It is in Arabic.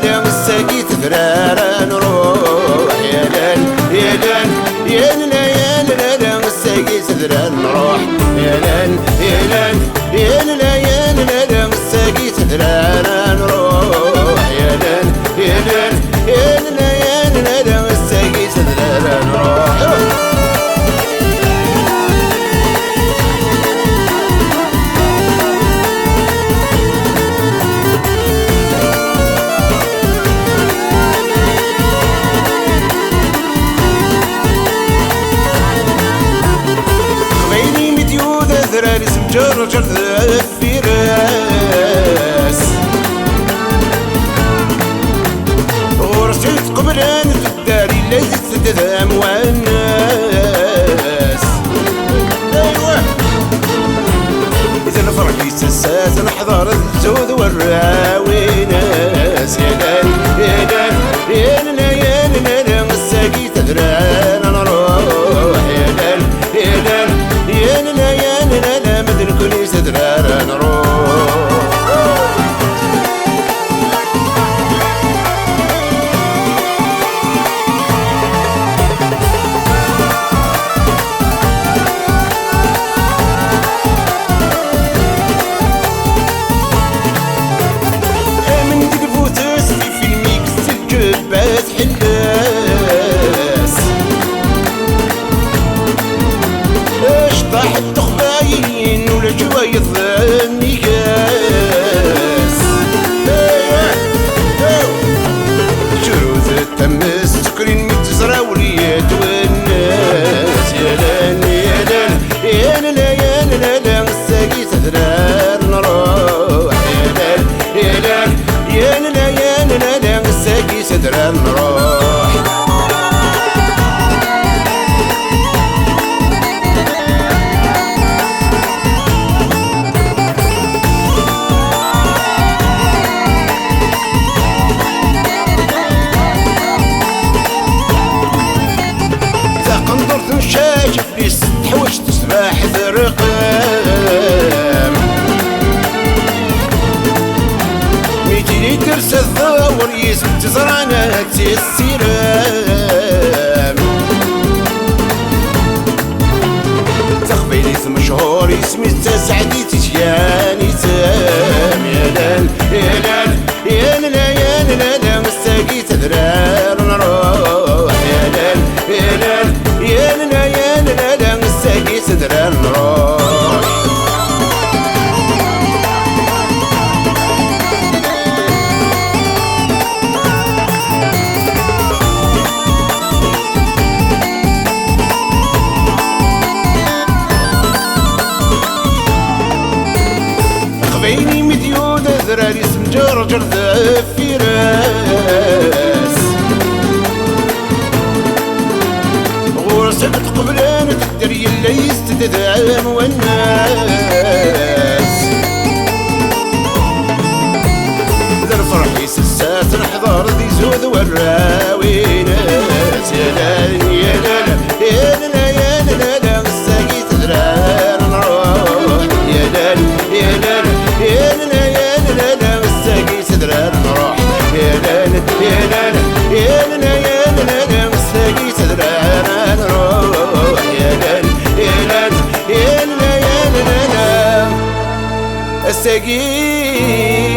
يا مساقي تفرار نروح يا لال يا لال يا لال يا لال مساقي تفرار نروح يا لال يا لال يا لال يا لال مساقي تفرار نروح يا لال يا لال يا لال يا لال مساقي تفرار نروح جرجر في راس ورشيت قبران في الداري ليس تدام والناس ايوه اذا الفرح يتساس نحضر الجود والراوي ناس يا لال يا لال يا لال يا لال مساقي تدران نروح يا لال يا لال يا لال يا لال كل استدرار نروح من تقفو تسلي في الميكس الجبات حلاس اش طاحت تخباين ولا شوية ظني كاس شروط التمس سكرين متزرع وليات والناس يا لال يا لال يا لال يا لال مساقي تدرار نروح يا لال يا لال يا لال يا لال مساقي تدرار نروح شايف ليس تحوش تسبح ذرقام ميتي ترس الظاور يسم تزرعنا السيرام تخبيلي ثم شهور اسمي تسعدي تجياني تام يا لال يا لال يا لال يا لال مساقي تدرار نروح يا لال يا لال يا لال يا لال مساقي تدرار نروح خبيني مديود ذراري اسم جرجر في راس غرسة قبلان تقدري اللي يستدعم والناس ذا الفرح يسسات نحضر ذي زود والراوي ناس يا لال يا لال يا لال يا لال مساقي تدرار نروح يا لال يا لال يا لال يا لال مساقي تدرار نروح يا لال يا لال يا لال يا لال مساقي تدرار نروح يا لال يا لال يا لال يا لال الساقي